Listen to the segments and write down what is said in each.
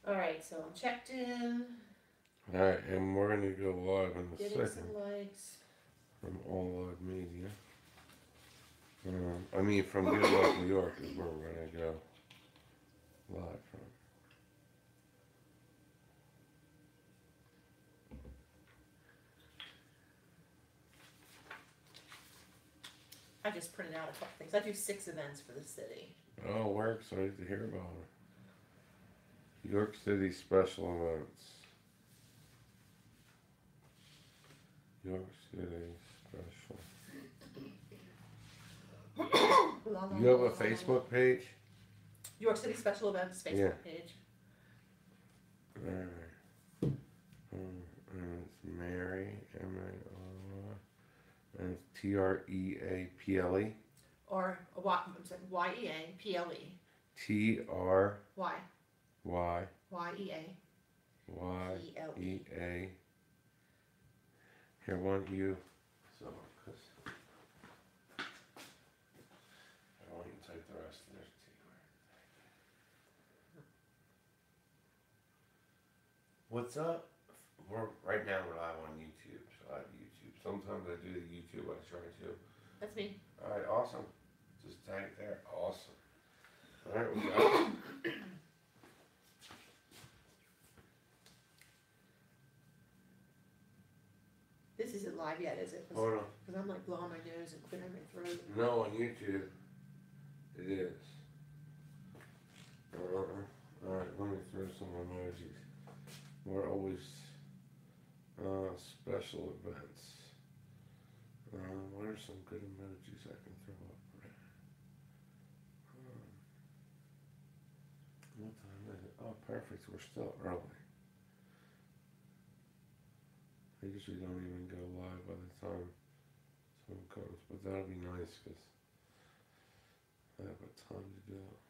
Alright, so I'm checked in, Alright, and we're gonna go live in a getting second some likes. from All Live Media. I mean, from Good Luck New York is where we're gonna go live from. I just printed out a couple things. I do 6 events for the city. Oh, we're excited to hear about it. York City special events. York City special. La, la, You la, have a la, la, la. Facebook page? York City Special Events Yeah. Facebook page. Alright. And it's Mary, M-A-R-Y, and it's Treaple. Or YEAPLE. T-R-Y. Y. Y YEA. Y PLE. E A. Here, why don't you? So, cause I want you to type the rest of this T. What's up? We're right now. We're live on YouTube. So I have YouTube. Sometimes I do the YouTube. I try to. That's me. All right, awesome. Just tag it there. Awesome. All right, we got it. This isn't live yet, is it? Hold on. Because I'm like blowing my nose and clearing my throat. No, on YouTube, it is. Alright, let me throw some emojis. We're always special events. What are some good emojis I can throw up? What time is it? Oh, perfect. We're still early. I usually don't even go live by the time someone comes, but that'll be nice because I have a time to do it.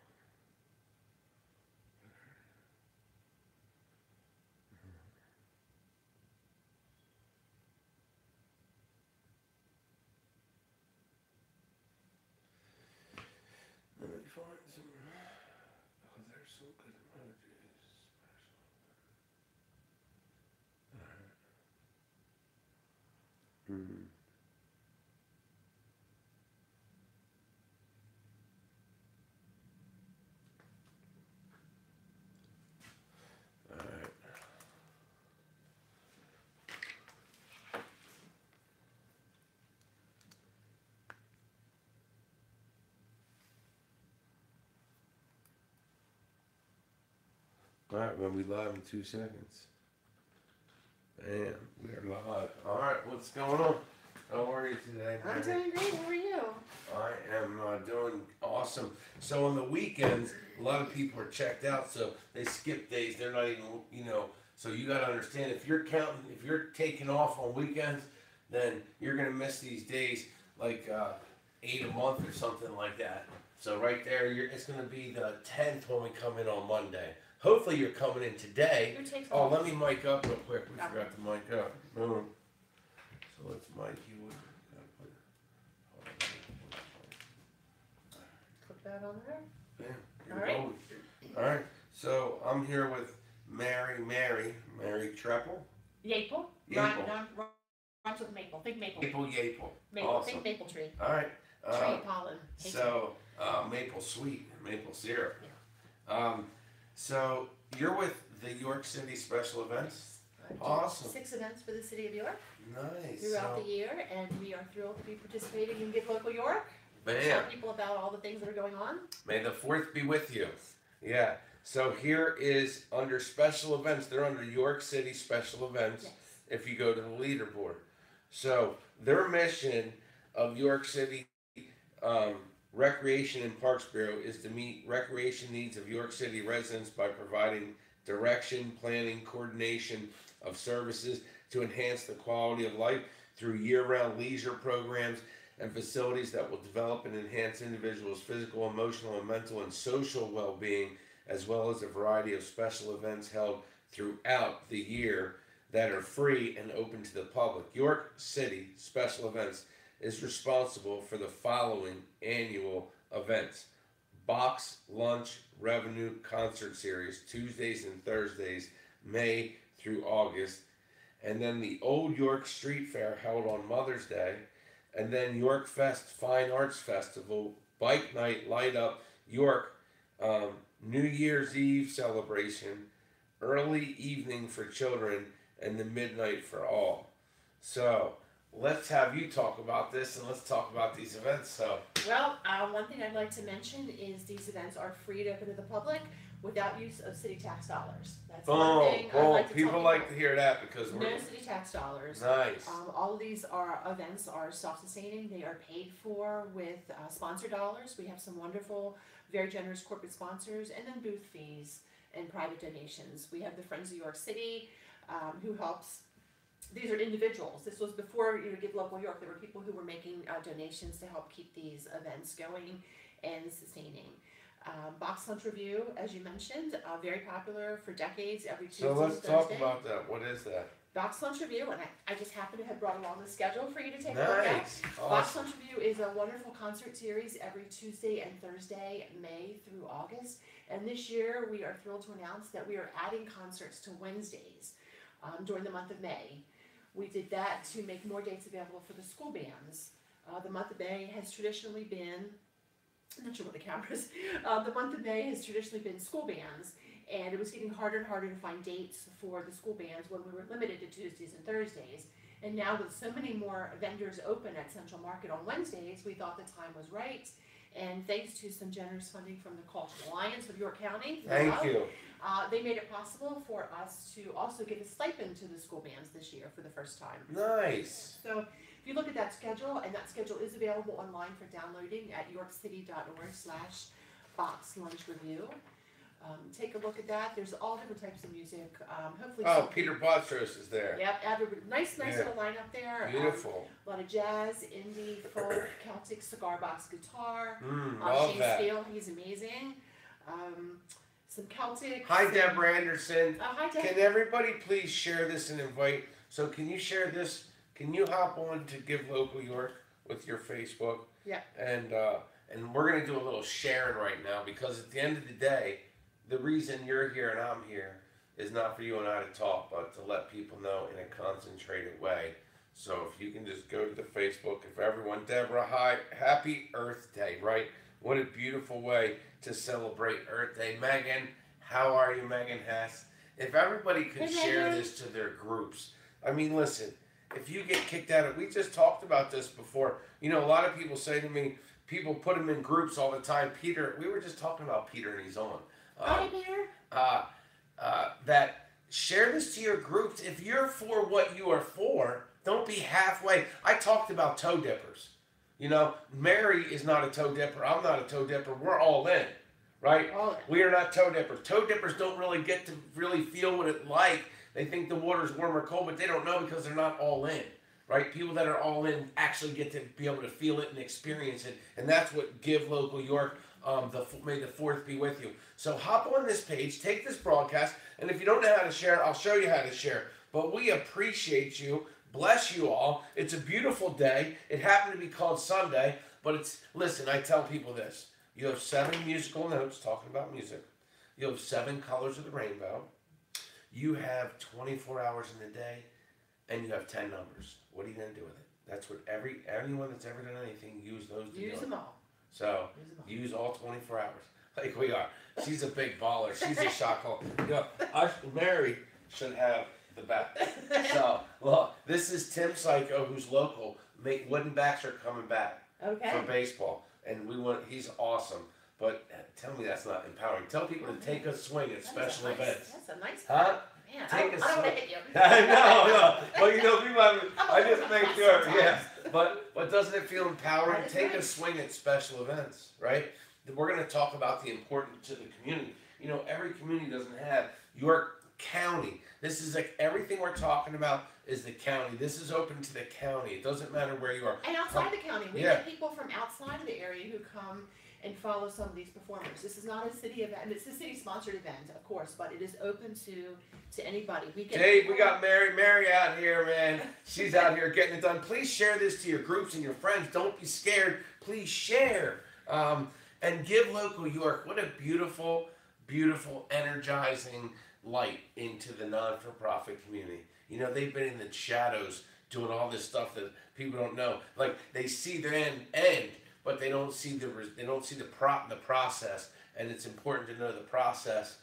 Let me find some. Oh, there's some good emojis. Hmm. Alright. Alright, we'll be live in 2 seconds. Bam, we are live. Alright, what's going on? How are you today, I'm Mary? doing great. How are you? I am doing awesome. So on the weekends, a lot of people are checked out, so they skip days. They're not even, So you got to understand if you're counting, if you're taking off on weekends, then you're gonna miss these days, like 8 a month or something like that. So right there, it's gonna be the 10th when we come in on Monday. Hopefully you're coming in today. Who takes Oh, off? let me mic up real quick. We Oh. forgot to mic up. So let's mic you. Put that on there. Yeah. All right. All right. So I'm here with Mary Treple. Yaple. Yaple. Rhymes with maple. Think maple. Yaple. Maple. Awesome. Think maple tree. All right. Tree pollen. So maple sweet, maple syrup. So you're with the York City Special Events. I do Awesome. 6 events for the city of York Nice. throughout the year, and we are thrilled to be participating in Give Local York. Bam. Tell people about all the things that are going on. May the 4th be with you. Yeah. So here is under special events. They're under York City Special Events. Yes. If you go to the leaderboard. So their mission of York City Recreation and Parks Bureau is to meet recreation needs of York City residents by providing direction, planning, coordination of services to enhance the quality of life through year-round leisure programs and facilities that will develop and enhance individuals' physical, emotional, and mental and social well-being, as well as a variety of special events held throughout the year that are free and open to the public. York City Special Events is responsible for the following annual events: Box Lunch Revenue Concert Series, Tuesdays and Thursdays, May through August. And then the Old York Street Fair held on Mother's Day. And then York Fest Fine Arts Festival, Bike Night, Light Up York, New Year's Eve celebration, early evening for children, and the midnight for all. So let's have you talk about this, and let's talk about these events. So, well, one thing I'd like to mention is these events are free to open to the public without use of city tax dollars. That's one thing I'd like to people tell like to hear that because no we're city tax dollars. nice. All of these events are self-sustaining. They are paid for with sponsor dollars. We have some wonderful, very generous corporate sponsors, and then booth fees and private donations. We have the Friends of York City, who helps. These are individuals. This was before Give Local York. There were people who were making donations to help keep these events going and sustaining. Box Lunch Review, as you mentioned, very popular for decades, every Tuesday So and let's Thursday. talk about that. What is that? Box Lunch Review, and I just happened to have brought along the schedule for you to take a look at. Nice. Box Awesome. Lunch Review is a wonderful concert series every Tuesday and Thursday, May through August. And this year, we are thrilled to announce that we are adding concerts to Wednesdays during the month of May. We did that to make more dates available for the school bands. The month of May has traditionally been, I'm not sure what the camera is, the month of May has traditionally been school bands, and it was getting harder and harder to find dates for the school bands when we were limited to Tuesdays and Thursdays. And now with so many more vendors open at Central Market on Wednesdays, we thought the time was right. And thanks to some generous funding from the Cultural Alliance of York County, Thank you. they made it possible for us to also give a stipend to the school bands this year for the first time. Nice. So if you look at that schedule, and that schedule is available online for downloading at yorkcity.org/boxlunchreview. Take a look at that. There's all different types of music. Hopefully. Oh, Peter Bostros is there. Yep, nice Yeah. little lineup there. Beautiful. A lot of jazz, indie, folk, Celtic cigar box guitar. Love Shane that. Steele, he's amazing. Some Celtic. Hi, some- Deborah Anderson. Hi, Deborah. Can everybody please share this and invite? So can you share this? Can you hop on to Give Local York with your Facebook? Yeah. And we're gonna do a little sharing right now because at the end of the day, the reason you're here and I'm here is not for you and I to talk, but to let people know in a concentrated way. So if you can just go to the Facebook, if everyone, Deborah, hi, happy Earth Day, right? What a beautiful way to celebrate Earth Day. Megan, how are you, Megan Hess? If everybody could Hey, share Megan. this to their groups. I mean, listen, if you get kicked out of, we just talked about this before. You know, a lot of people say to me, people put them in groups all the time. Peter, we were just talking about Peter and he's on. Hi, Peter. That share this to your groups. If you're for what you are for, don't be halfway. I talked about toe dippers. You know, Mary is not a toe dipper. I'm not a toe dipper. We're all in, right? All in. We are not toe dippers. Toe dippers don't really get to really feel what it's like. They think the water's warm or cold, but they don't know because they're not all in, right? People that are all in actually get to be able to feel it and experience it, and that's what Give Local York. May the 4th be with you. So hop on this page, take this broadcast, and if you don't know how to share, I'll show you how to share. But we appreciate you. Bless you all. It's a beautiful day. It happened to be called Sunday, but it's, listen, I tell people this. You have 7 musical notes talking about music. You have 7 colors of the rainbow. You have 24 hours in the day, and you have 10 numbers. What are you going to do with it? That's what anyone that's ever done anything, use those to Use do them it. all. So, use all 24 hours, like we are. She's a big baller. She's a shot caller. You know, Mary should have the bat. So, look, this is Tim Psycho, who's local. Wooden backs are coming back Okay. for baseball, and he's awesome. But tell me that's not empowering. Tell people to take a swing at special events. That's a nice. Huh? Man, Take I a don't want to swing. hit you. No. Well, you know, people I just Oh, make sure, sometimes. yeah. But doesn't it feel empowering? That is Take a nice. swing at special events, right? We're going to talk about the importance to the community. You know, every community doesn't have York County. This is like everything we're talking about is the county. This is open to the county. It doesn't matter where you are. And outside the county, we Yeah. get people from outside of the area who come and follow some of these performers. This is not a city event. It's a city-sponsored event, of course, but it is open to anybody. We get Dave, people- we got Mary out here, man. She's out here getting it done. Please share this to your groups and your friends. Don't be scared. Please share. And give local York. What a beautiful, beautiful, energizing light into the non-for-profit community. You know, they've been in the shadows doing all this stuff that people don't know. Like they see the end, but they don't see the process. And it's important to know the process.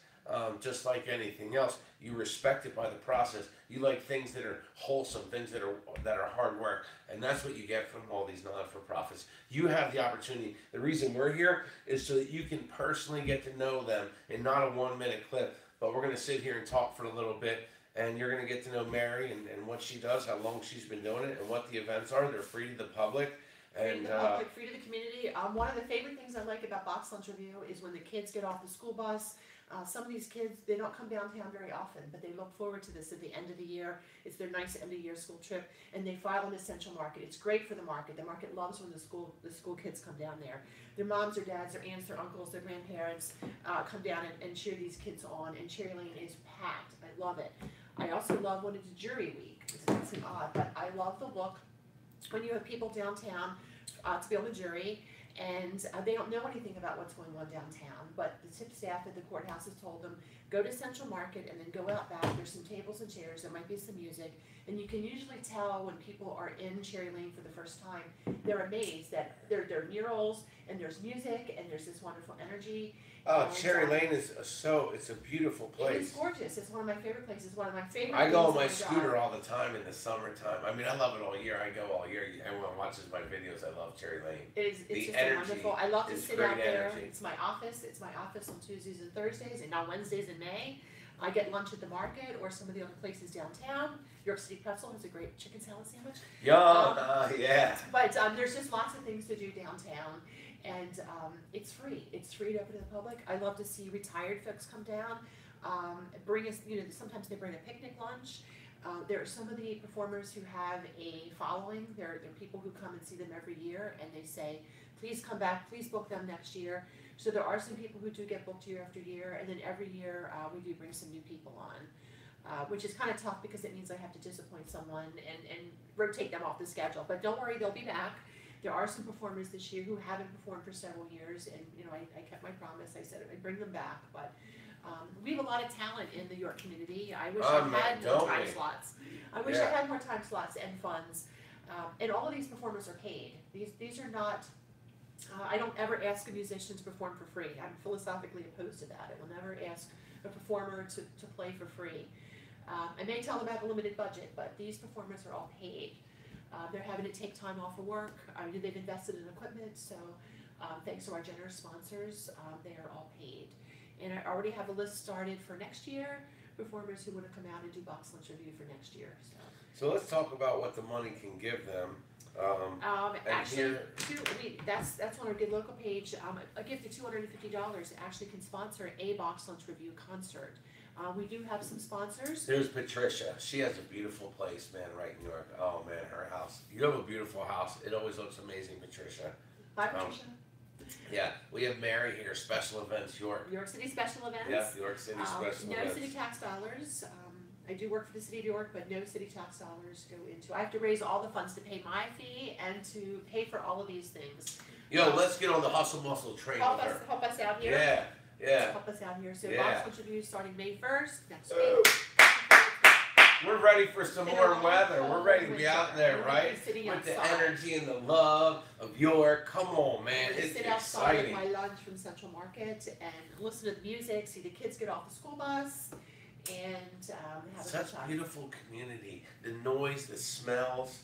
Just like anything else, you respect it by the process. You like things that are wholesome, things that are hard work, and that's what you get from all these non-for-profits. You have the opportunity. The reason we're here is so that you can personally get to know them in not a 1-minute clip, but we're going to sit here and talk for a little bit, and you're going to get to know Mary and what she does, how long she's been doing it, and what the events are. They're free to the public. Free to the public, free to the community. One of the favorite things I like about Box Lunch Review is when the kids get off the school bus. Some of these kids, they don't come downtown very often, but they look forward to this at the end of the year. It's their nice end of year school trip, and they file in the Central Market. It's great for the market. The market loves when the school kids come down there. Their moms, their dads, their aunts, their uncles, their grandparents come down and cheer these kids on, and Cherry Lane is packed. I love it. I also love when it's jury week. It's kind of odd, but I love the look when you have people downtown to be on the jury, and they don't know anything about what's going on downtown, but the tip staff at the courthouse has told them, go to Central Market and then go out back. There's some tables and chairs, there might be some music, and you can usually tell when people are in Cherry Lane for the first time. They're amazed that there are murals, and there's music, and there's this wonderful energy. Oh, Cherry Lane is it's a beautiful place. It is gorgeous. It's one of my favorite places. One of my favorite. I go on my scooter all the time in the summertime. I mean, I love it all year. I go all year. Everyone watches my videos. I love Cherry Lane. It's just wonderful. I love to sit out there. It's my office. It's my office on Tuesdays and Thursdays, and now Wednesdays in May. I get lunch at the market or some of the other places downtown. York City Pretzel has a great chicken salad sandwich. Yeah. But there's just lots of things to do downtown. And it's free. It's free to open to the public. I love to see retired folks come down, bring us, sometimes they bring a picnic lunch. There are some of the performers who have a following. There are people who come and see them every year, and they say, please come back, please book them next year. So there are some people who do get booked year after year, and then every year we do bring some new people on, which is kind of tough because it means I have to disappoint someone and rotate them off the schedule. But don't worry, they'll be back. There are some performers this year who haven't performed for several years, and I kept my promise. I said I'd bring them back, but we have a lot of talent in the York community. I wish I had more time slots. I wish I had more time slots and funds. And all of these performers are paid. These are not. I don't ever ask a musician to perform for free. I'm philosophically opposed to that. I will never ask a performer to play for free. I may tell them I have a limited budget, but these performers are all paid. They're having to take time off of work. They've invested in equipment, so thanks to our generous sponsors, they are all paid. And I already have a list started for next year, performers who want to come out and do Box Lunch Review for next year. So let's talk about what the money can give them. Actually, that's on our Good Local page. A gift of $250 actually can sponsor a Box Lunch Review concert. We do have some sponsors. There's Patricia. She has a beautiful place, man, right in New York. Oh, man, her house. You have a beautiful house. It always looks amazing, Patricia. Hi, Patricia. Yeah, we have Mary here, Special Events York. York City Special Events. Yeah, York City Special Events. No city tax dollars. I do work for the city of York, but no city tax dollars go into. I have to raise all the funds to pay my fee and to pay for all of these things. Let's get on the hustle muscle train. Help us out here. Yeah. Help us out here. So Box Lunch Review starting May 1st next week. We're ready for some warm weather. We're ready to be out there, right? With the energy and the love of York. Come on, man. It's sit exciting. outside my lunch from Central Market and listen to the music, see the kids get off the school bus, and have Such a good time. Beautiful community. The noise, the smells.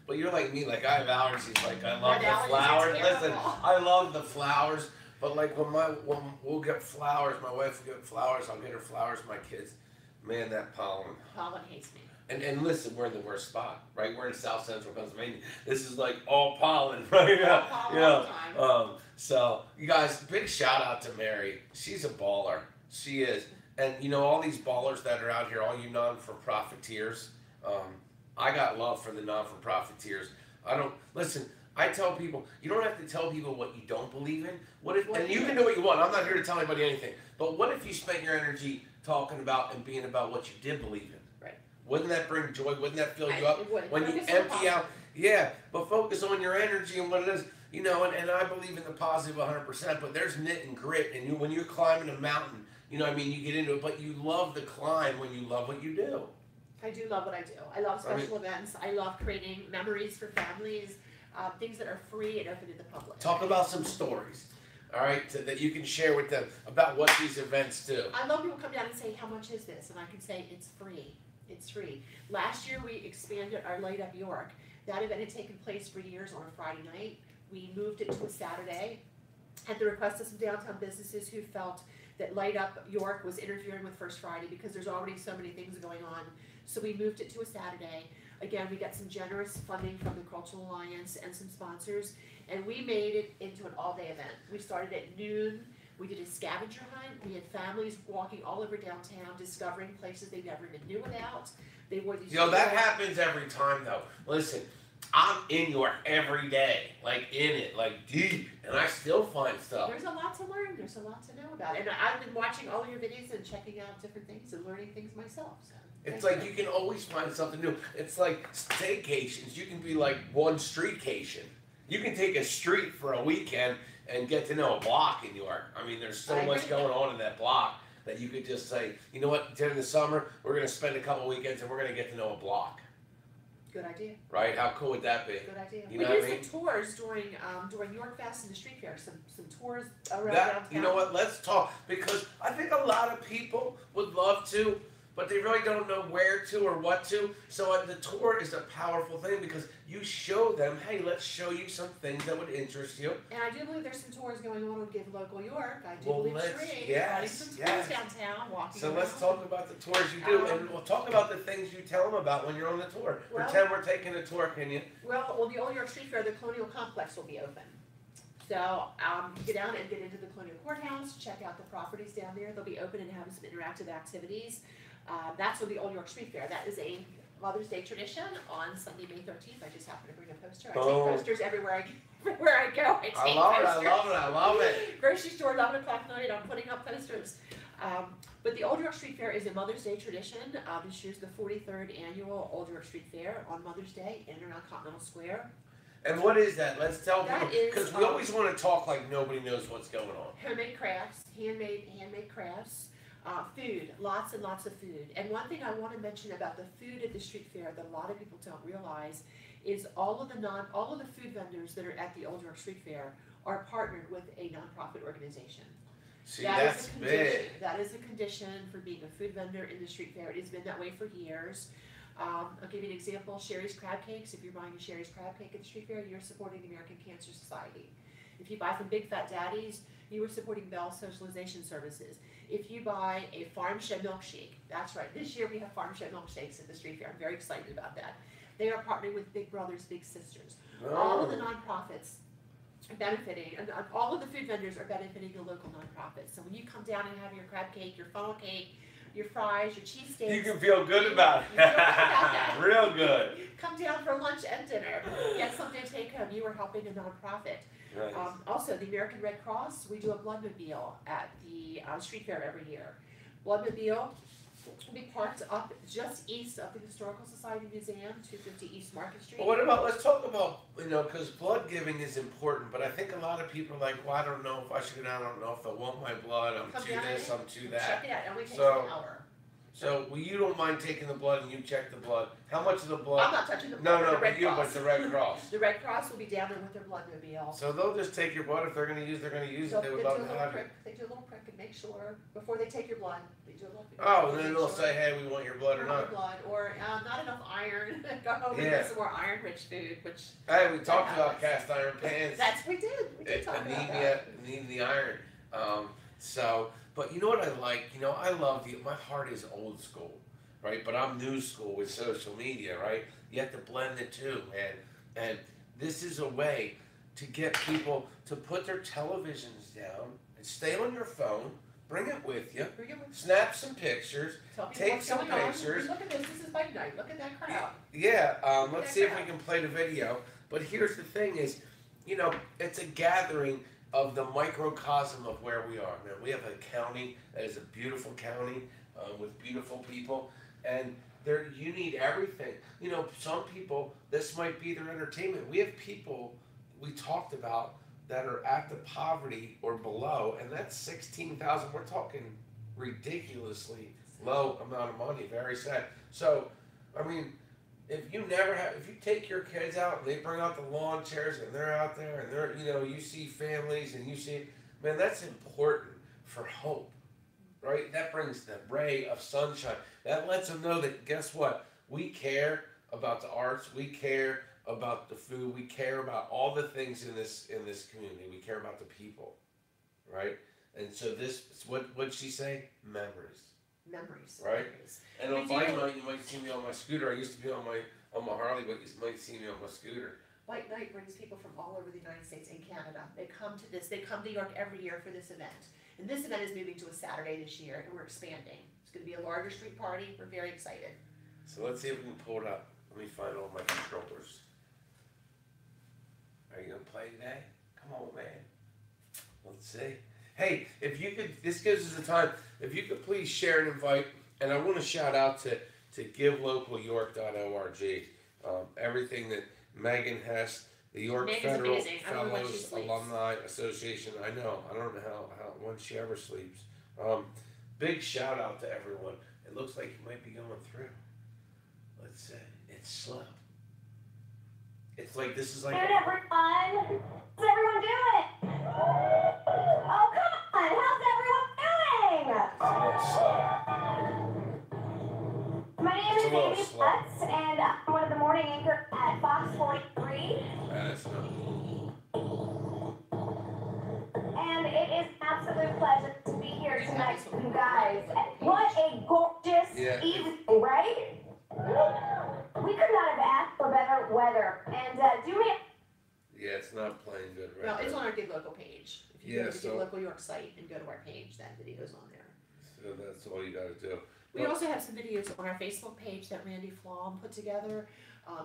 But you're like me, like I have allergies. Like I love the flowers. Listen, I love the flowers. But like when we'll get flowers, my wife will get flowers. I'll get her flowers. My kids. Man, that pollen. Pollen hates me. And listen, we're in the worst spot, right? We're in South Central Pennsylvania. This is like all pollen, right? So you guys, big shout out to Mary. She's a baller. She is. And all these ballers that are out here, all you non-for-profiteers, I got love for the non-for-profiteers. I tell people, you don't have to tell people what you don't believe in. And you can do what you want. I'm not here to tell anybody anything. But what if you spent your energy talking about and being about what you did believe in? Right. Wouldn't that bring joy? Wouldn't that fill you up? It would. When you empty out, but focus on your energy and what it is. you know, and I believe in the positive 100%, but there's knit and grit, and when you're climbing a mountain, you know what I mean, you get into it, but you love the climb when you love what you do. I do love what I do. I love special events. I love creating memories for families, things that are free and open to the public. Talk about some stories, all right, that you can share with them about what these events do. I love people come down and say, how much is this? And I can say, it's free. It's free. Last year we expanded our Light Up York. That event had taken place for years on a Friday night. We moved it to a Saturday at the request of some downtown businesses who felt that Light Up York was interfering with First Friday because there's already so many things going on. So we moved it to a Saturday. Again, we got some generous funding from the Cultural Alliance and some sponsors, and we made it into an all-day event. We started at noon. We did a scavenger hunt. We had families walking all over downtown, discovering places they never even knew about. They wore these. You know, that happens every time, though. Listen, I'm in York every day, like in it, like deep, and I still find stuff. There's a lot to learn. There's a lot to know about. And I've been watching all your videos and checking out different things and learning things myself. So. It's like you can always find something new. It's like staycations. You can be like one streetcation. You can take a street for a weekend and get to know a block in York. I mean, there's so much going on in that block that you could just say, you know what, during the summer, we're going to spend a couple weekends and we're going to get to know a block. Good idea. Right? How cool would that be? Good idea. You we know do what I mean? some tours during York Fest and the street fair. Some tours around That, downtown. you know what? Let's talk, because I think a lot of people would love to, but they really don't know where to or what to. So the tour is a powerful thing because you show them, hey, let's show you some things that would interest you. And I do believe there's some tours going on with Give Local York. I do Well, believe let's- Shree yes, running some tours yes. downtown, walking So around. let's talk about the tours you do, and we'll talk about the things you tell them about when you're on the tour. Well- Pretend we're taking a tour, can you? Well, the Old York Street Fair, the Colonial Complex will be open. So you get down and get into the Colonial Courthouse, check out the properties down there. They'll be open and having some interactive activities. That's with the Old York Street Fair. That is a Mother's Day tradition on Sunday, May 13th. I just happened to bring a poster. I take posters everywhere I go. I take I love it, posters. I love it, I love it. Grocery store, 11 o'clock night, I'm putting up posters. But the Old York Street Fair is a Mother's Day tradition. This year's the 43rd annual Old York Street Fair on Mother's Day in and around Continental Square. And what is that? Let's tell people, That is, because we always want to talk like nobody knows what's going on. Homemade crafts, handmade crafts, food, lots and lots of food. And one thing I want to mention about the food at the street fair that a lot of people don't realize is all of the food vendors that are at the Old York Street Fair are partnered with a nonprofit organization. See, That is that's a condition. big. That is a condition for being a food vendor in the street fair. It has been that way for years. I'll give you an example. Sherry's Crab Cakes. If you're buying a Sherry's Crab Cake at the street fair, you're supporting the American Cancer Society. If you buy from Big Fat Daddies, you are supporting Bell Socialization Services. If you buy a Farm Shed milkshake, that's right. This year we have Farm Shed milkshakes at the street fair. I'm very excited about that. They are partnering with Big Brothers Big Sisters. All of the nonprofits are benefiting, and all of the food vendors are benefiting the local nonprofits. So when you come down and have your crab cake, your funnel cake, your fries, your cheesesteaks. You can feel good about it. You feel good about that. Real good. Come down for lunch and dinner. Get something to take home. You are helping a nonprofit. Nice. Also, the American Red Cross, we do a bloodmobile at the street fair every year. Bloodmobile will be parked up just east of the Historical Society Museum, 250 East Market Street. Well, what about, let's talk about, you know, because blood giving is important, but I think a lot of people are like, well, I don't know if I should go down, I don't know if they'll want my blood, I'm Come to down this, in, I'm to that. Check it out. It only takes So- an hour. So, well, you don't mind taking the blood and you check the blood. How much of the blood? I'm not touching the No, blood. no, the Red but you, Cross. but the Red Cross. The Red Cross will be down there with their bloodmobile. So they'll just take your blood. If they're going to use, they're going to use So it. They they would do a love to little have it. prick. They do a little prick and make sure before they take your blood. They do a little. Oh, and then make they'll sure say, hey, we want your blood or you want not. your blood, or not enough iron. Go home and Yeah. get some more iron-rich food, which Hey, we talked That about happens. cast iron pans. that's we did. We did talk about Anemia, that. needing the iron. But you know what I like? You know, I love my heart is old school, right? But I'm new school with social media, right? You have to blend the two, man. And this is a way to get people to put their televisions down and stay on your phone, bring it with you, Bring it with- snap some pictures, Tell people take what's some going on. pictures. Look at this. This is bike night. Look at that crowd. Yeah, let's see if we can play the video. But here's the thing is, you know, it's a gathering of the microcosm of where we are. Now, we have a county that is a beautiful county with beautiful people, and you need everything. You know, some people, this might be their entertainment. We have people we talked about that are at the poverty or below, and that's 16,000. We're talking ridiculously low amount of money. Very sad. So, I mean, if you take your kids out and they bring out the lawn chairs and they're out there and they're, you see families and you see, man, that's important for hope, right? That brings the ray of sunshine. That lets them know that, guess what? We care about the arts. We care about the food. We care about all the things in this community. We care about the people, right? And so this, what'd she say? Memories. Memories. Right. Memories. And on bike night, you might see me on my scooter. I used to be on my Harley, but you might see me on my scooter. Bike night brings people from all over the United States and Canada. They come to this. They come to York every year for this event. And this event is moving to a Saturday this year, and we're expanding. It's going to be a larger street party. We're very excited. So let's see if we can pull it up. Let me find all my controllers. Are you gonna play today? Come on, man. Let's see. Hey, if you could, this gives us the time. If you could please share and invite, and I want to shout out to givelocalyork.org. Everything that Megan Hess, the York Megan's Federal amazing. I don't know when she Fellows sleeps. Alumni Association. I know. I don't know how when she ever sleeps. Big shout out to everyone. It looks like you might be going through. Let's see. It's slow. It's like this is like. Good everyone. How's everyone doing? Oh come on! How's everyone doing? It's a little slow. My name is Amy Lutz, and I'm one of the morning anchors at Fox 43. That's not. And it is an absolute pleasure to be here tonight with you guys. What a gorgeous evening, right? We could not have asked for better weather. And do me. Yeah, it's not playing good right No, it's now. on our Give Local page. If you go to the Give Local York site and go to our page, that video's on there. So that's all you gotta do. We also have some videos on our Facebook page that Randy Flom put together.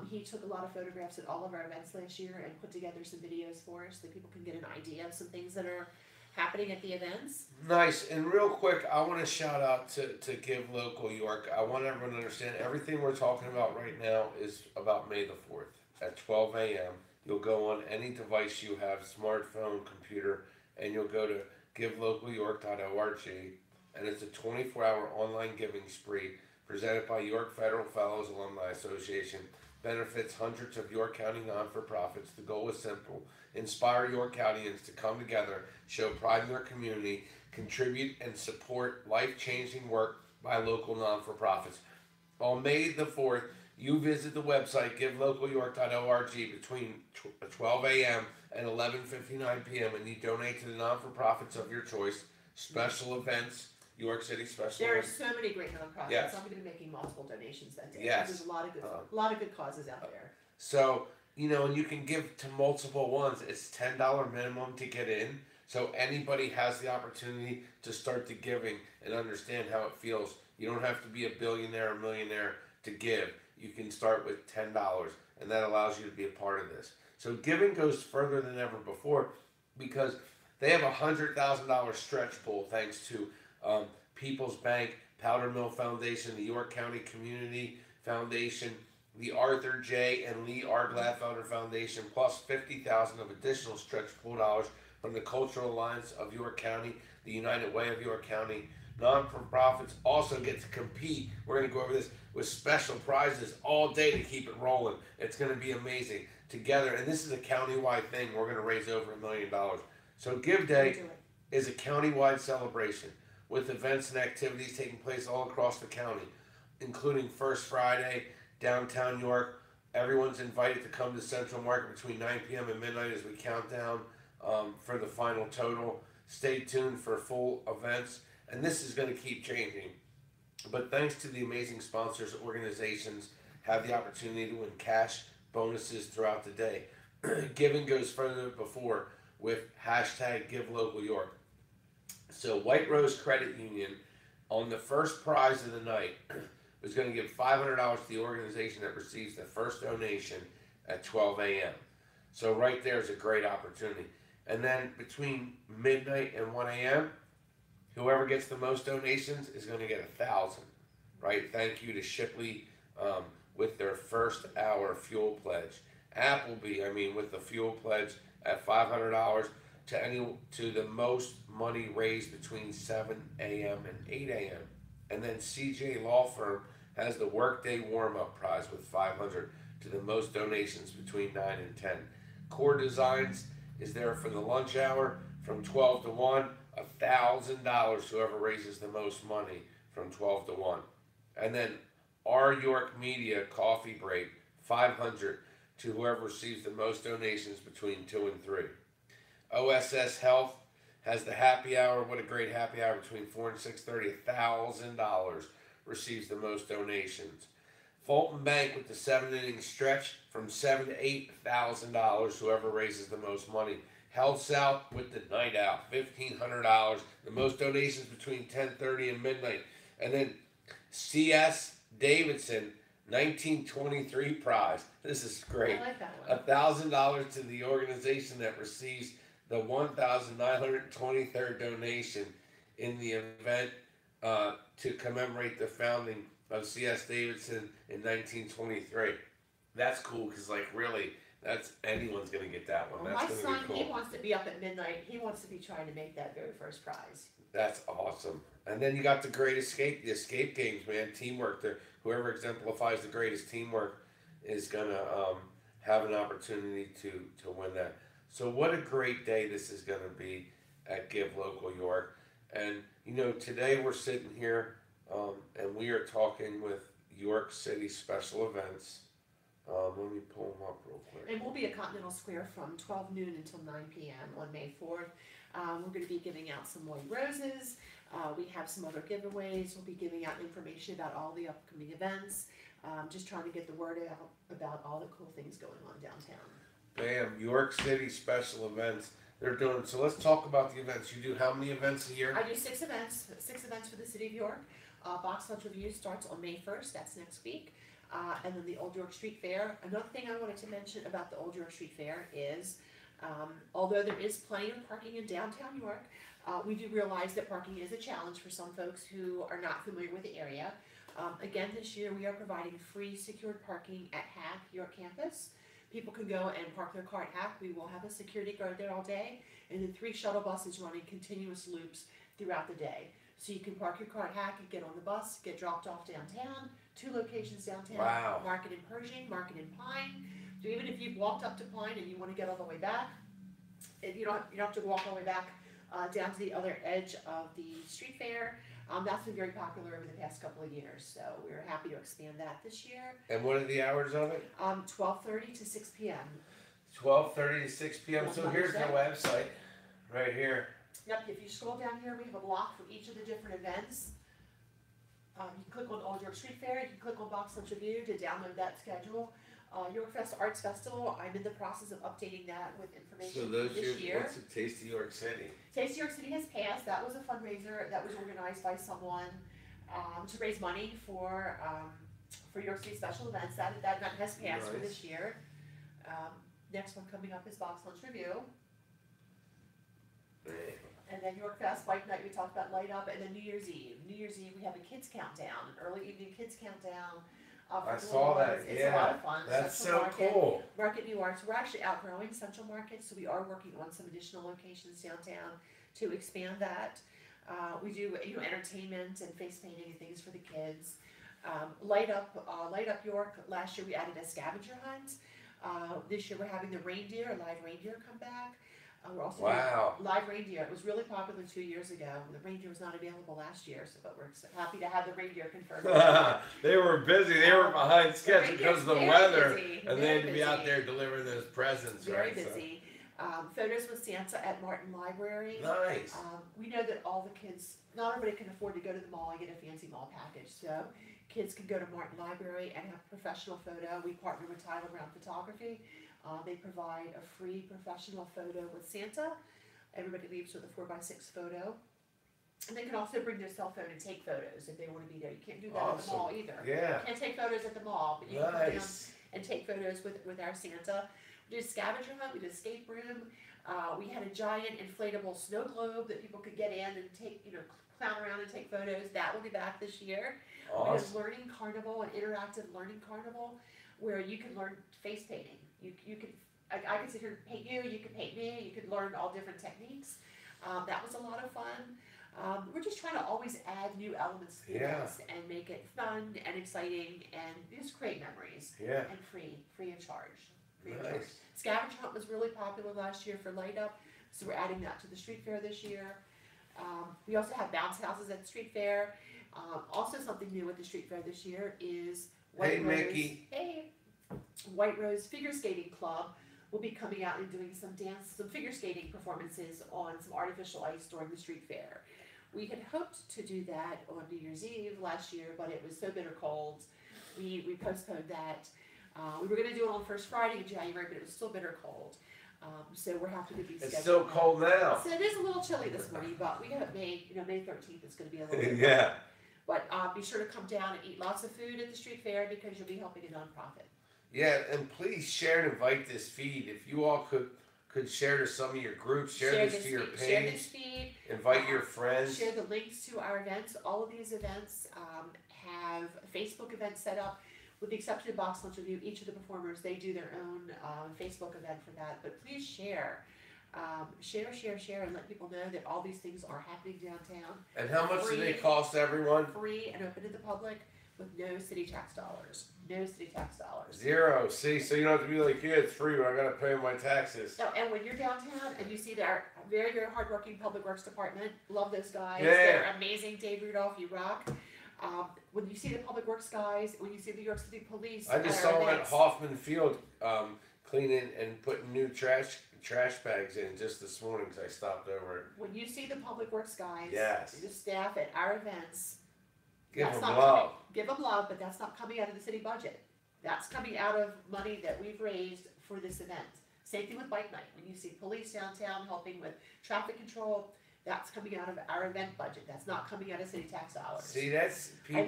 He took a lot of photographs at all of our events last year and put together some videos for us so that people can get an idea of some things that are happening at the events. Nice. And real quick, I want to shout out to Give Local York. I want everyone to understand everything we're talking about right now is about May the 4th at 12 a.m. You'll go on any device you have, smartphone, computer, and you'll go to givelocalyork.org, and it's a 24-hour online giving spree presented by York Federal Fellows Alumni Association. Benefits hundreds of York County non-for-profits. The goal is simple: inspire York Countyans to come together, show pride in their community, contribute and support life-changing work by local non-for-profits. On May the 4th, you visit the website givelocalyork.org between 12 a.m. and 11:59 p.m. and you donate to the non-for-profits of your choice. Special events, York City special There are events. so many great nonprofits. Yes. I'm going to be making multiple donations that day. Yes. There's a lot of good causes out there. So, and you can give to multiple ones. It's $10 minimum to get in. So anybody has the opportunity to start the giving and understand how it feels. You don't have to be a billionaire or millionaire to give. You can start with $10, and that allows you to be a part of this. So giving goes further than ever before because they have a $100,000 stretch pool thanks to People's Bank, Powder Mill Foundation, the York County Community Foundation, the Arthur J. and Lee R. Gladfelder Foundation, plus $50,000 of additional stretch pool dollars from the Cultural Alliance of York County, the United Way of York County. Non-for-profits also get to compete. We're going to go over this with special prizes all day to keep it rolling. It's going to be amazing together. And this is a countywide thing. We're going to raise over $1 million. So Give Day is a countywide celebration with events and activities taking place all across the county, including First Friday, downtown York. Everyone's invited to come to Central Market between 9 p.m. and midnight as we count down for the final total. Stay tuned for full events, and this is going to keep changing. But thanks to the amazing sponsors, organizations have the opportunity to win cash bonuses throughout the day. Giving goes further than before with hashtag #GiveLocalYork. So White Rose Credit Union, on the first prize of the night, was going to give $500 to the organization that receives the first donation at 12 a.m. So right there is a great opportunity. And then between midnight and 1 a.m., whoever gets the most donations is going to get 1,000. Right? Thank you to Shipley with their first hour fuel pledge. Appleby, with the fuel pledge at $500 to the most money raised between 7 a.m. and 8 a.m. And then CJ Law Firm has the Workday Warm-Up Prize with $500 to the most donations between 9 and 10. Core Designs is there for the lunch hour from 12 to 1, $1,000 whoever raises the most money from 12 to 1. And then Our York Media Coffee Break, $500 to whoever receives the most donations between 2 and 3. OSS Health has the happy hour. What a great happy hour between 4 and 6:30. $1,000 receives the most donations. Fulton Bank with the 7-inning stretch from $7,000 to $8,000. Whoever raises the most money. Health South with the night out, $1,500. The most donations between 10:30 and midnight. And then C.S. Davidson 1923 prize. This is great. I like that one. $1,000 to the organization that receives the 1,923rd donation in the event to commemorate the founding of C.S. Davidson in 1923. That's cool because, like, really, that's anyone's gonna get that one. Well, That's my gonna son, be cool. he wants to be up at midnight. He wants to be trying to make that very first prize. That's awesome. And then you got the Great Escape, the escape games, man. Teamwork. Whoever exemplifies the greatest teamwork is gonna have an opportunity to win that. So what a great day this is gonna be at Give Local York. And you know, today we're sitting here and we are talking with York City Special Events. Let me pull them up real quick. And we'll be at Continental Square from 12 noon until 9 p.m. on May 4th. We're going to be giving out some white roses. We have some other giveaways. We'll be giving out information about all the upcoming events. Just trying to get the word out about all the cool things going on downtown. Bam, York City Special Events. They're doing, so let's talk about the events. You do how many events a year? I do 6 events for the City of York. Box Lunch Review starts on May 1st, that's next week. And then the Old York Street Fair. Another thing I wanted to mention about the Old York Street Fair is, although there is plenty of parking in downtown York, we do realize that parking is a challenge for some folks who are not familiar with the area. Again, this year we are providing free secured parking at Hack York campus. People can go and park their car at Hack. We will have a security guard there all day, and then 3 shuttle buses running continuous loops throughout the day. So you can park your car at Hack and get on the bus, get dropped off downtown, 2 locations downtown. Wow. Market in Pershing, Market in Pine. So even if you've walked up to Pine and you want to get all the way back, you don't have to walk all the way back down to the other edge of the street fair. That's been very popular over the past couple of years, so we're happy to expand that this year. And what are the hours of it? 12:30 to 6 p.m. 12:30 to 6 p.m. Well, So here's the website right here. Yep, if you scroll down here, we have a block for each of the different events. You can click on Old York Street Fair, you can click on Box Lunch Review to download that schedule. Yorkfest Arts Festival, I'm in the process of updating that with information So those this year. What's a Taste of York City? Taste York City has passed. That was a fundraiser that was organized by someone to raise money for York City special events. That event has passed for this year. Next one coming up is Box Lunch Review. And then York Fest, Bike Night, we talked about Light Up, and then New Year's Eve. New Year's Eve, we have a kids countdown, an early evening kids countdown. I saw that, It's a lot of fun. That's Central so Market, cool. Market New Arts. We're actually outgrowing Central Market, so we are working on some additional locations downtown to expand that. We do entertainment and face painting and things for the kids. Light Up York. Last year we added a scavenger hunt. This year we're having the live reindeer come back. We're also doing live reindeer. It was really popular 2 years ago. The reindeer was not available last year, but we're happy to have the reindeer confirmed. They were busy. They were behind schedule because of the weather, busy, and they had to be out there delivering those presents. Very right? busy. Photos with Santa at Martin Library. Nice. We know that all the kids, not everybody can afford to go to the mall and get a fancy mall package, so kids can go to Martin Library and have a professional photo. We partner with Tyler Brown Photography. They provide a free professional photo with Santa. Everybody leaves with a 4x6 photo. And they can also bring their cell phone and take photos if they want to be there. You can't do that at the mall either. Yeah. You can't take photos at the mall, but you can come down and take photos with our Santa. We did a scavenger hunt, we did escape room. We had a giant inflatable snow globe that people could get in and take, clown around and take photos. That will be back this year. Awesome. We have Learning Carnival, an interactive learning carnival, where you can learn face painting. You can I could sit here and paint you, you could paint me, you could learn all different techniques. That was a lot of fun. We're just trying to always add new elements to this and make it fun and exciting and just create memories. Yeah. And free of charge. Nice. Scavenger hunt was really popular last year for Light Up, so we're adding that to the street fair this year. We also have bounce houses at the street fair. Also something new at the street fair this year is White Rose. Mickey. Hey, White Rose Figure Skating Club will be coming out and doing some figure skating performances on some artificial ice during the street fair. We had hoped to do that on New Year's Eve last year, but it was so bitter cold. We postponed that. We were going to do it on the first Friday of January, but it was still bitter cold. So we're having to be scheduled. It's still cold now. So it is a little chilly this morning, but we have May 13th is going to be a little bit Yeah. But be sure to come down and eat lots of food at the street fair because you'll be helping a nonprofit. Yeah, and please share and invite this feed. If you all could share to some of your groups, share this to your page, share this feed, invite your friends. Share the links to our events. All of these events have Facebook events set up. With the exception of Box Lunch Review, each of the performers, they do their own Facebook event for that. But please share. Share, and let people know that all these things are happening downtown. And how much do they cost everyone? Free and open to the public with no city tax dollars. No city tax dollars. Zero. See, so you don't have to be like, yeah, it's free, but I gotta pay my taxes. No, and when you're downtown and you see our very, very hardworking Public Works Department, love those guys. Yeah. They're amazing. Dave Rudolph, you rock. When you see the Public Works guys, when you see the New York City Police, I just saw them at Hoffman Field cleaning and putting new trash bags in just this morning because I stopped over. When you see the Public Works guys, yes, the staff at our events, give them love. Give them love, but that's not coming out of the city budget. That's coming out of money that we've raised for this event. Same thing with Bike Night. When you see police downtown helping with traffic control, that's coming out of our event budget. That's not coming out of city tax dollars. See, that's people. I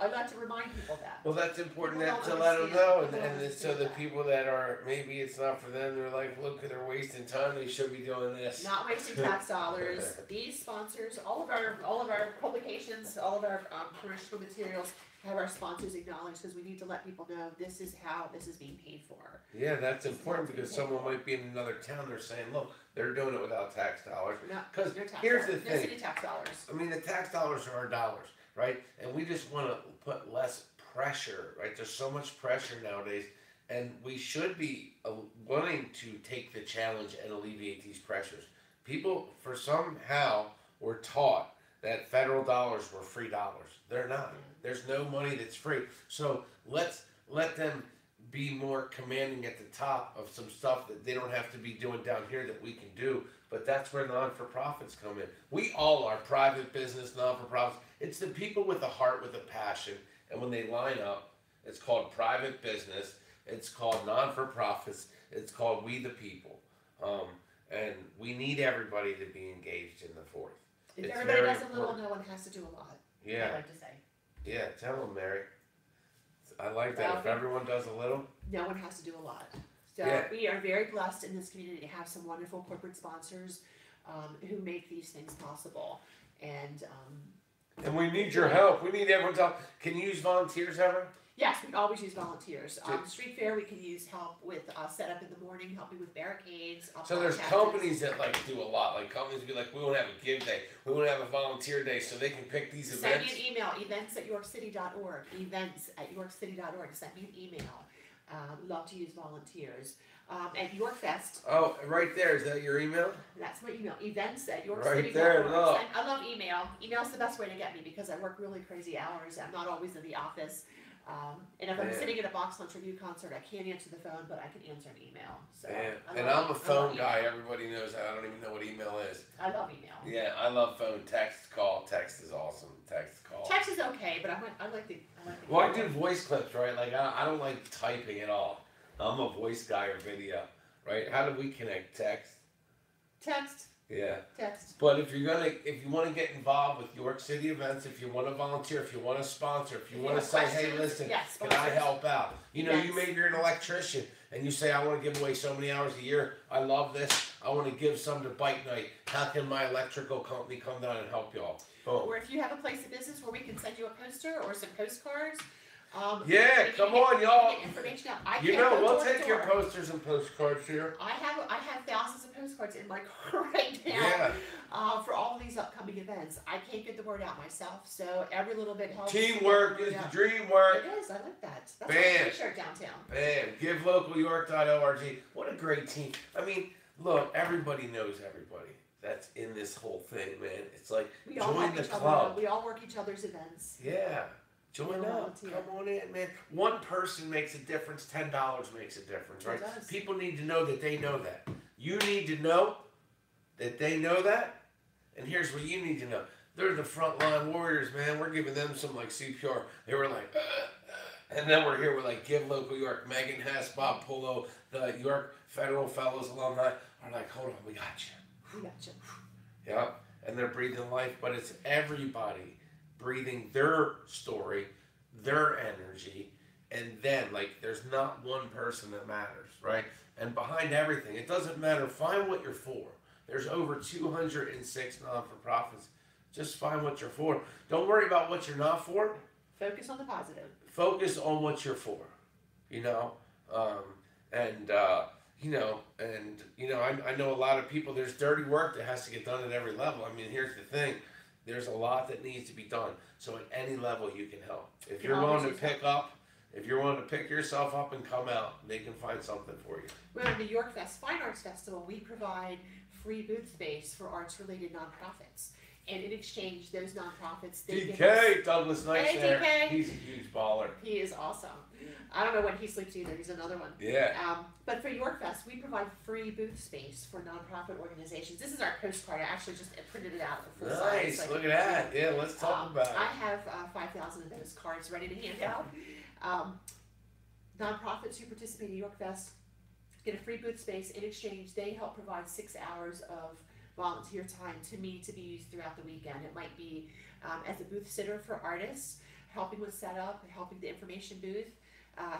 like to remind people that. Well, that's important People to don't let them know, understand. and so the people that are maybe it's not for them, they're like, look, they're wasting time. They should be doing this. Not wasting tax dollars. These sponsors, all of our publications, all of our promotional materials have our sponsors acknowledged because we need to let people know this is how this is being paid for. Yeah, that's important because someone might be in another town. They're saying, look, they're doing it without tax dollars. Because here's the thing. No city tax dollars. I mean, the tax dollars are our dollars, right? And we just want to put less pressure, right? There's so much pressure nowadays, and we should be wanting to take the challenge and alleviate these pressures. People, for somehow, were taught that federal dollars were free dollars. They're not. There's no money that's free. So let's let them be more commanding at the top of some stuff that they don't have to be doing down here that we can do. But that's where non-for-profits come in. We all are private business, non-for-profits. It's the people with a heart, with a passion. And when they line up, it's called private business. It's called non-for-profits. It's called We the People. And we need everybody to be engaged in the fourth. If It's everybody very does a little, important. no one has to do a lot. Yeah. I like to say. Yeah, tell them, Mary. I like that. Well, if everyone does a little. No one has to do a lot. So Yeah. we are very blessed in this community to have some wonderful corporate sponsors who make these things possible. And we need your help. We need everyone's help. Can you use volunteers ever? yes, we always use volunteers. Street fair, we can use help with setup in the morning, helping with barricades. So there's companies that like do a lot. Like companies be like, we want to have a give day. We want to have a volunteer day, so they can pick these Send events. me an email, events@yorkcity.org. Events@yorkcity.org. Send me an email. Love to use volunteers. At Yorkfest. Oh, right there. Is that your email? That's my email. Events@yorkcity.org. Right there, look. I love email. Email's the best way to get me because I work really crazy hours. I'm not always in the office. And if I'm sitting at a Box Lunch Review concert, I can't answer the phone, but I can answer an email. So And I'm a phone guy. Everybody knows that. I don't even know what email is. I love email. Yeah, I love phone. Text, call. Text is awesome. Text, call. Text is okay, but I like the. Well, I do voice clips, right? Like I don't like typing at all. I'm a voice guy or video, right? How do we connect? Text. Text. Yeah. Text. But if you want to get involved with York City events, if you want to volunteer, if you want to sponsor, if you want to say, hey, listen, yes, can I help out? You know, you Yes. maybe you're an electrician and you say, I want to give away so many hours a year. I love this. I want to give some to Bike Night. How can my electrical company come down and help y'all? Boom. Or if you have a place of business where we can send you a poster or some postcards, Yeah, come on, y'all. Get information out. I You can't know, go we'll door to take your door. posters and postcards here. I have thousands of postcards in my car right now. Yeah. For all of these upcoming events. I can't get the word out myself, so every little bit helps. Teamwork is the dream work. It is. I like that. That's Bam. my t-shirt downtown. Bam. GiveLocalYork.org. What a great team. I mean, look, everybody knows everybody that's in this whole thing, man. It's like, We all join help the each other. club. We all work each other's events. Yeah. Join Yeah, up. volunteer. Come on in, man. One person makes a difference. $10 makes a difference, right? It does. People need to know that they know that. You need to know that they know that. And here's what you need to know. They're the frontline warriors, man. We're giving them some like CPR. They were like, and then we're here with like Give Local York, Megan Hess, Bob Polo, the York Federal Fellows alumni are like, hold on, we got you. We got you. Yeah, and they're breathing life, but it's everybody breathing their story, their energy, and then like there's not one person that matters, right? And behind everything, it doesn't matter. Find what you're for. There's over 206 non-for-profits. Just find what you're for. Don't worry about what you're not for. Focus on the positive. Focus on what you're for. You know, I know a lot of people. There's dirty work that has to get done at every level. I mean, here's the thing. There's a lot that needs to be done. So at any level, you can help. If you're willing to pick up, if you're willing to pick yourself up and come out, they can find something for you. We're at the York Fest Fine Arts Festival. We provide free booth space for arts-related nonprofits. And in exchange, those nonprofits, they give us... DK, Douglas Knights Hey, there. DK. He's a huge baller. He is awesome. I don't know when he sleeps either. He's another one. Yeah. But for York Fest, we provide free booth space for nonprofit organizations. This is our postcard. I actually just printed it out for full size. Nice. So Look at that. Yeah, let's talk about it. I have 5,000 of those cards ready to hand out. Nonprofits who participate in York Fest get a free booth space. In exchange, they help provide 6 hours of volunteer time to me to be used throughout the weekend. It might be as a booth sitter for artists, helping with setup, helping the information booth,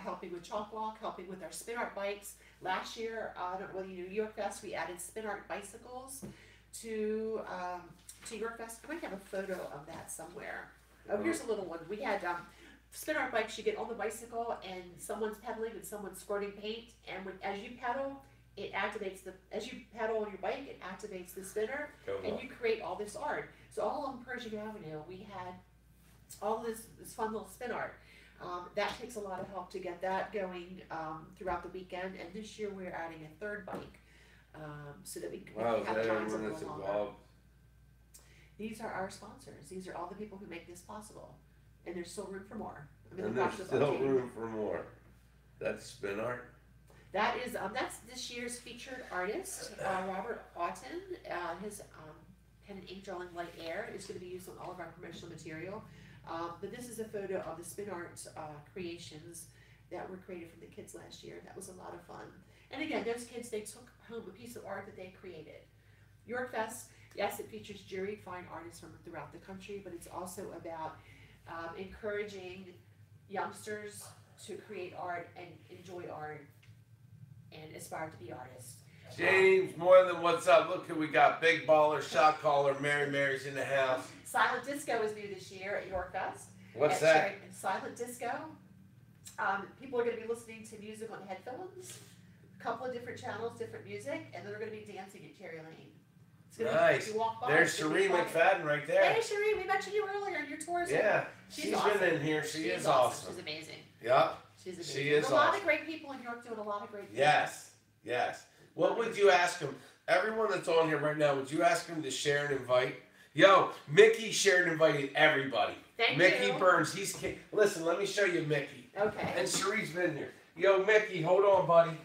helping with chalk walk, helping with our spin art bikes. Last year, I don't know whether you knew, York Fest, we added spin art bicycles to York Fest. I might have a photo of that somewhere. Oh, here's a little one. We had spin art bikes. You get on the bicycle and someone's pedaling and someone's squirting paint, and as you pedal, it activates as you pedal on your bike, it activates the spinner, and you create all this art. So all along Pershing Avenue, we had all this fun little spin art. That takes a lot of help to get that going throughout the weekend, and this year we're adding a third bike so that we can Wow, have is that lines a everyone that's little longer. involved? These are our sponsors. These are all the people who make this possible, and there's still room for more. I'm in And the there's process of still updating. room for more. That's spin art. That is that's this year's featured artist, Robert Auten. His pen and ink drawing Light Air is going to be used on all of our promotional material. But this is a photo of the spin art creations that were created from the kids last year. That was a lot of fun. And again, those kids, they took home a piece of art that they created. York Fest, yes, it features juried fine artists from throughout the country, but it's also about encouraging youngsters to create art and enjoy art and aspire to be artists. James, more than what's up. Look who we got. Big baller, shot caller, Mary's in the house. Silent Disco is new this year at York Fest. What's that? Silent Disco. People are going to be listening to music on headphones, a couple of different channels, different music, and then they're going to be dancing at Cherry Lane. It's gonna Nice. Be, you walk by, There's Sheree McFadden right there. Hey Sheree, we mentioned you earlier in your tours. Yeah, she's awesome. been in here. She is awesome. She's amazing. Yeah. She's amazing. She is There's a lot awesome. of great people in York doing a lot of great things. Yes. What would you ask them? Everyone that's on here right now, would you ask them to share and invite? Yo, Mickey shared and invited everybody. Thank Mickey you. Burns, listen, let me show you Mickey. Okay. And Sheree's been here. Yo, Mickey, hold on, buddy.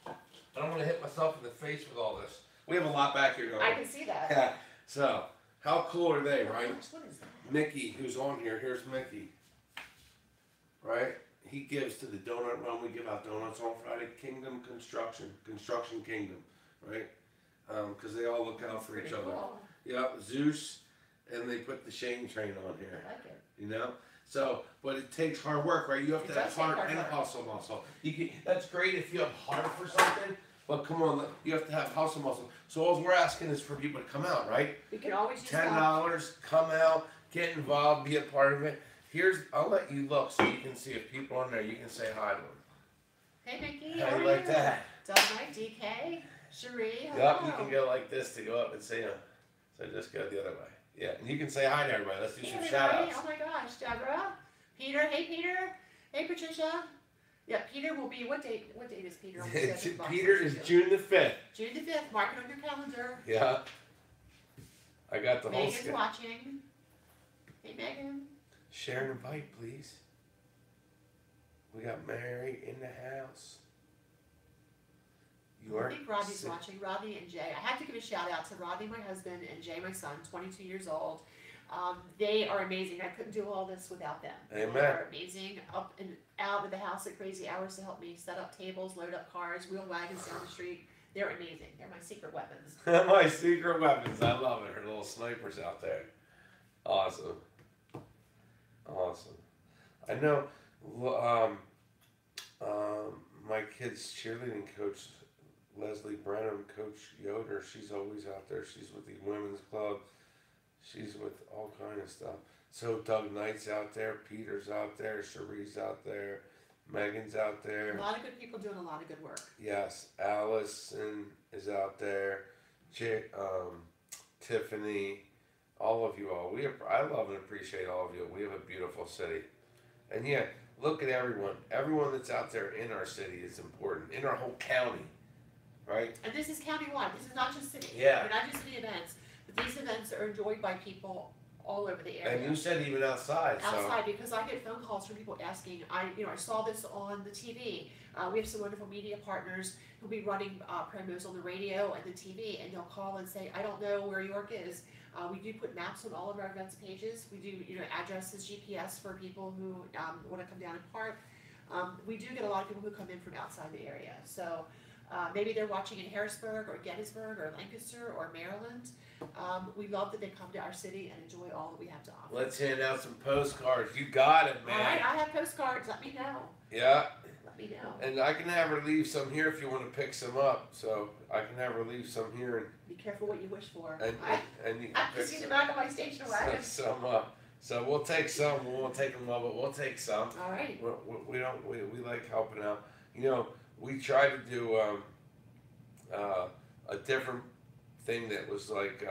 I don't want to hit myself in the face with all this. We have a lot back here going. I can see that. Yeah. So, how cool are they, right? What is that? Mickey, who's on here, here's Mickey. Right? He gives to the donut run. We give out donuts on Friday. Kingdom Construction Kingdom, right? Because they all look out for each other. Cool. Yep, Zeus, and they put the TheShaneTrain on here. I like it. You know? So, but it takes hard work, right? You have to have heart and hustle muscle. That's great if you have heart for something, but come on, you have to have hustle muscle. So all we're asking is for people to come out, right? We can always use $10, come out, get involved, be a part of it. I'll let you look so you can see if people on there, you can say hi to them. Hey, Mickey. How do you like that? Doug, Mike, DK, Cherie. Yep, you can go like this to go up and say, so just go the other way. Yeah, and you can say hi to everybody. Let's do some shout outs. Oh my gosh, Deborah. Peter. Hey, Peter. Hey, Patricia. Yeah, Peter will be, what date is Peter? Peter is June the 5th. June the 5th. Mark it on your calendar. Yeah. I got the whole Megan's watching. Hey, Megan. Share and invite, please. We got Mary in the house. I think Rodney's watching. Rodney and Jay. I have to give a shout out to Rodney, my husband, and Jay, my son, 22 years old. They are amazing. I couldn't do all this without them. Amen. They are amazing. Up and out of the house at crazy hours to help me set up tables, load up cars, wheel wagons down the street. They're amazing. They're my secret weapons. My secret weapons. I love it. Her little snipers out there. Awesome. Awesome. I know. My kid's cheerleading coach, Leslie Brenham, Coach Yoder, she's always out there. She's with the women's club. She's with all kind of stuff. So Doug Knight's out there, Peter's out there, Cherie's out there, Megan's out there. A lot of good people doing a lot of good work. Yes, Allison is out there, Tiffany, all of you all. I love and appreciate all of you. We have a beautiful city. And yeah, look at everyone. Everyone that's out there in our city is important, in our whole county, right? And this is countywide. This is not just city. Yeah. They're not just city events. But these events are enjoyed by people all over the area. And you said even outside. Outside, because I get phone calls from people asking, I saw this on the TV. We have some wonderful media partners who'll be running promos on the radio and the TV, and they'll call and say, I don't know where York is. We do put maps on all of our events pages. We do, addresses, GPS for people who want to come down and park. We do get a lot of people who come in from outside the area. So maybe they're watching in Harrisburg or Gettysburg or Lancaster or Maryland. We love that they come to our city and enjoy all that we have to offer. Let's hand out some postcards. You got it, man. All right, I have postcards. Let me know. Yeah. Let me know. And I can have her leave some here if you want to pick some up. So I can have her leave some here and be careful what you wish for. And you can I can see the back of my station wagon. Some up. So we'll take some. We won't take them all, but we'll take some. All right. We like helping out. We try to do a different thing that was like.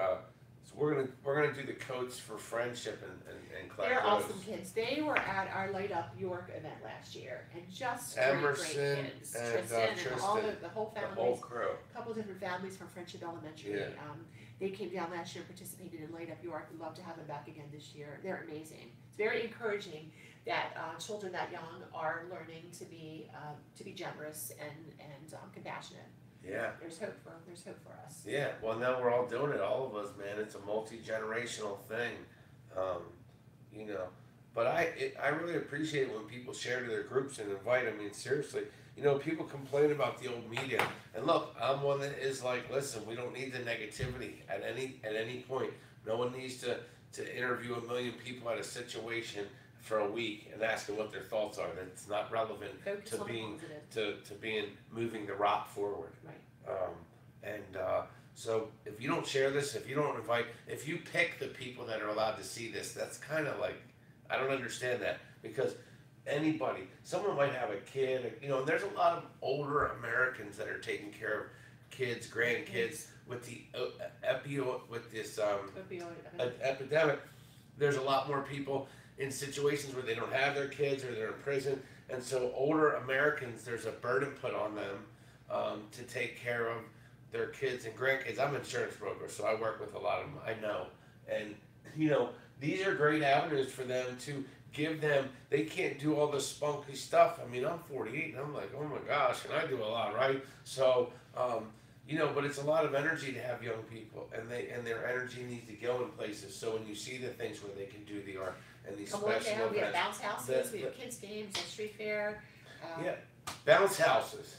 So we're gonna do the coats for friendship and collect They're those. awesome kids. They were at our Light Up York event last year, and just Emerson great kids. and Tristan and all the whole families. The whole crew. A couple different families from Friendship Elementary. Yeah. They came down last year and participated in Light Up York. We'd love to have them back again this year. They're amazing. It's very encouraging that children that young are learning to be generous and compassionate. Yeah. There's hope for us. Yeah. Well, now we're all doing it. All of us, man. It's a multi-generational thing. But I really appreciate it when people share to their groups and invite. I mean, seriously. People complain about the old media, and look, I'm one that is like, listen, we don't need the negativity at any point. No one needs to interview a million people at a situation for a week and ask them what their thoughts are. That's not relevant to being moving the rock forward. Right. So if you don't share this, if you don't invite, if you pick the people that are allowed to see this, that's kind of like, I don't understand that, because someone might have a kid, and there's a lot of older Americans that are taking care of kids, grandkids with the opioid epidemic. There's a lot more people in situations where they don't have their kids or they're in prison, and so older Americans, there's a burden put on them to take care of their kids and grandkids. I'm an insurance broker, so I work with a lot of them. I know, and these are great avenues for them to give them. They can't do all this spunky stuff. I mean, I'm 48 and I'm like, oh my gosh, and I do a lot, right? So, but it's a lot of energy to have young people, and their energy needs to go in places. So when you see the things where they can do the art and these special events, we have bounce houses, we have kids games, a street fair. Bounce houses.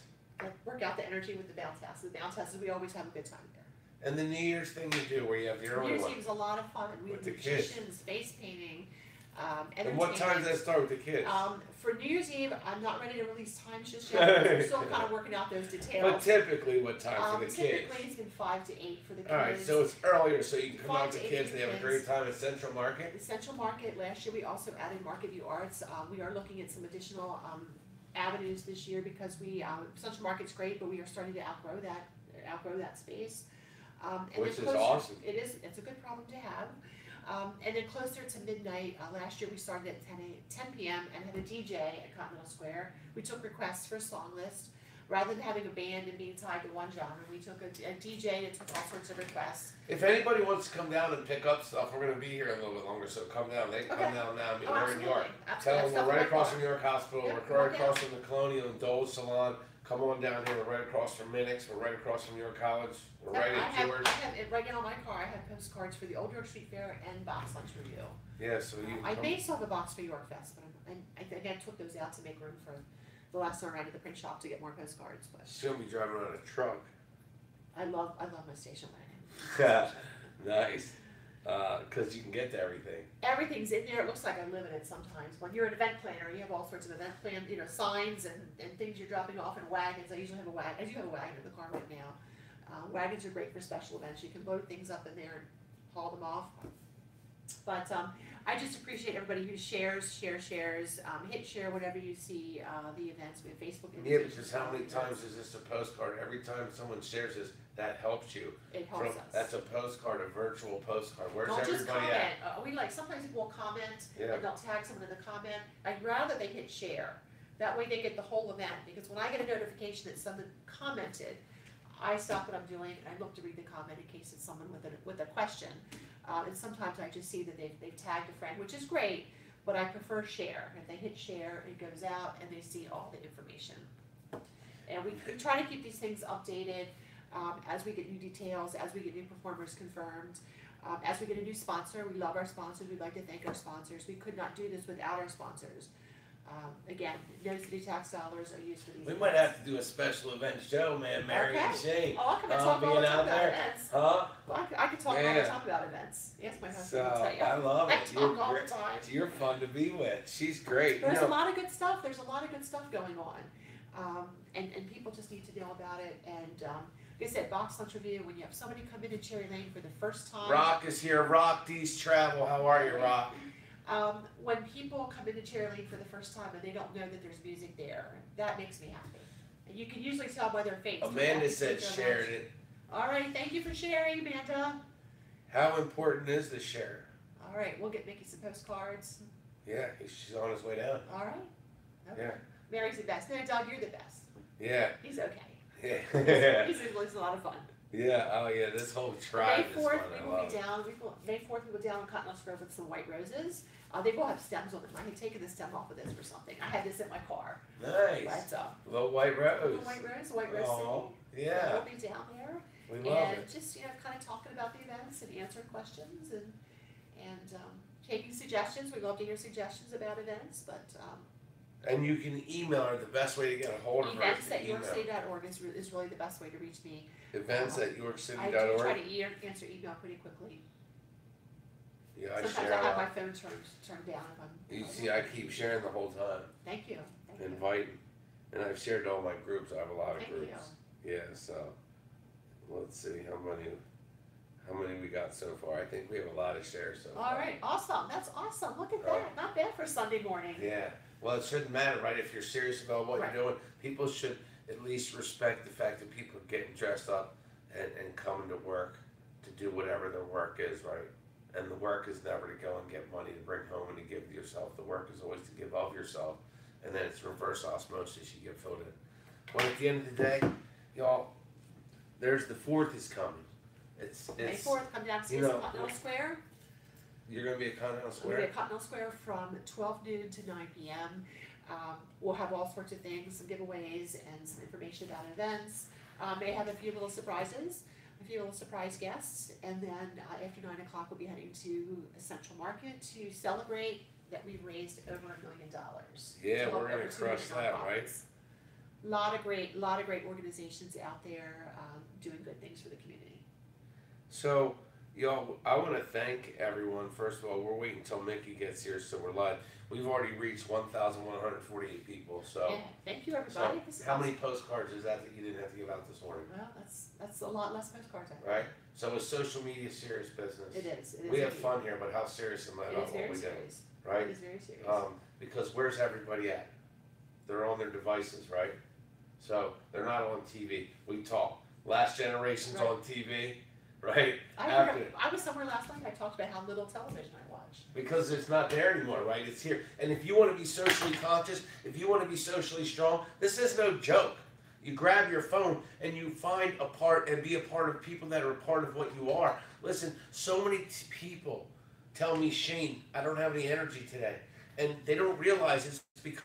Work out the energy with the bounce houses. The bounce houses, we always have a good time there. And the New Year's thing you do, where you have the early New Year's one. Eve is a lot of fun. We have magicians, face painting. And what time does that start with the kids? For New Year's Eve, I'm not ready to release times just yet. We're still kind of working out those details. But typically, what time for the kids? Typically, it's been 5 to 8 for the kids. All right, so it's earlier, so you can come out with the 5 to 8 kids. for They the have a kids. great time at Central Market. The Central Market, last year we also added Market View Arts. We are looking at some additional avenues this year because Central Market's great, but we are starting to outgrow that space. And Which then is awesome. It's a good problem to have. And then closer to midnight, last year we started at 10 p.m. and had a DJ at Continental Square. We took requests for a song list. Rather than having a band and being tied to one genre, we took a DJ that took all sorts of requests. If anybody wants to come down and pick up stuff, we're going to be here a little bit longer, so come down. They can come down now. I mean, we're in New York. Tell them we're right across from New York Hospital. Yep, We're right across from the Colonial and Dole Salon. Come on down here. We're right across from Minix. We're right across from New York College. We're right at George. I have it right now on my car. I have postcards for the Old York Street Fair and Box Lunch Review. Yeah, so you. I may still have a box for York Fest, but I think I took those out to make room for the last time I ran to the print shop to get more postcards. But She's gonna be driving around a truck. I love my station wagon. Nice. Because you can get to everything. Everything's in there. It looks like I live in it sometimes. When you're an event planner, you have all sorts of event plan, signs and things you're dropping off in wagons. I usually have a wagon. I do have a wagon in the car right now. Wagons are great for special events. You can load things up in there and haul them off. But I just appreciate everybody who shares. Hit share whenever you see the events. We have Facebook. Yeah, because how many times is this a postcard? Every time someone shares this, that helps you. It helps us. That's a postcard, a virtual postcard. Where's Don't everybody just comment. at? Sometimes people will comment Yeah. and they'll tag someone in the comment. I'd rather they hit share. That way they get the whole event. Because when I get a notification that someone commented, I stop what I'm doing and I look to read the comment in case it's someone with a question. And sometimes I just see that they've tagged a friend, which is great, but I prefer share. If they hit share, it goes out and they see all the information. And we try to keep these things updated as we get new details, as we get new performers confirmed, as we get a new sponsor. We love our sponsors. We'd like to thank our sponsors. We could not do this without our sponsors. Again, no city tax dollars are used for these We events. might have to do a special event show, man. Mary and Shane. Oh, I can talk all the time about events. Huh? Well, I could talk all the time about events. Yes, my husband will tell you. I love it. I talk all the time. You're fun to be with. She's great. There's a lot of good stuff. There's a lot of good stuff going on. And people just need to know about it. And like I said, Box Lunch Review, when you have somebody come into Cherry Lane for the first time. Rock is here. Rock D's Travel. How are you, Rock? When people come into Cherry Lane for the first time and they don't know that there's music there, that makes me happy. And you can usually tell by their face. Amanda said shared it. All right, thank you for sharing, Amanda. How important is the share? All right, we'll get Mickey some postcards. Yeah, she's on his way down. All right. Okay. Yeah. Mary's the best. No, Doug, you're the best. Yeah. He's okay. Yeah. He's a lot of fun. Yeah. Oh yeah. This whole tribe May is 4th, fun. we I will love be it. down. May 4th, we will down on Continental Square with some white roses. They will have stems on them. I had taken the stem off of this for something. I had this in my car. Nice. But, Little white rose. little white rose Oh, city. yeah. We'll be down there. We love And it. just, kind of talking about the events and answering questions and taking suggestions. We love to hear suggestions about events, but And you can email her. The best way to get a hold of her is to email. events@yorkcity.org is really the best way to reach me. Events at I do yorkcity.org. try to answer email pretty quickly. Yeah, I Sometimes share I a have lot. my phone turned down if I'm. You see, I keep sharing the whole time, Thank you. Thank you. inviting, and I've shared all my groups. I have a lot of Thank groups. Yeah, so let's see how many we got so far. I think we have a lot of shares so far. All right, awesome. That's awesome. Look at that. Not bad for Sunday morning. Yeah. Well, it shouldn't matter, right? If you're serious about what Right. you're doing, people should at least respect the fact that people are getting dressed up and coming to work to do whatever their work is, right? And the work is never to go and get money to bring home and to give to yourself. The work is always to give of yourself, and then it's reverse osmosis. You get filled in. But at the end of the day, y'all, there's the 4th is coming. It's May 4th, come down to see us at Continental Square. You're gonna be at Continental We'll Square. be at Continental Square from 12 noon to 9 p.m. We'll have all sorts of things, some giveaways and some information about events. May have a few little surprises, a few little surprise guests, and then after 9 o'clock we'll be heading to Central Market to celebrate that we've raised over $1 million. Yeah, to help we're gonna over 2 crush million that, right? nonprofits. Lot of great organizations out there doing good things for the community. So, Yo, I want to thank everyone. First of all, we're waiting until Mickey gets here, so we're live. We've already reached 1,148 people. So, Yeah, thank you everybody. So how many postcards is that you didn't have to give out this morning? Well, that's a lot less postcards. Right. So is social media serious business? It is. We have fun here, but how serious am I about what we do? Right. It is very serious. Because where's everybody at? They're on their devices, right? So they're not on TV. We talk. Last generation's on TV, right? I was somewhere last night. I talked about how little television I watch. Because it's not there anymore, right? It's here. And if you want to be socially conscious, if you want to be socially strong, this is no joke. You grab your phone and you find a part and be a part of people that are a part of what you are. Listen, so many people tell me, Shane, I don't have any energy today. And they don't realize it's because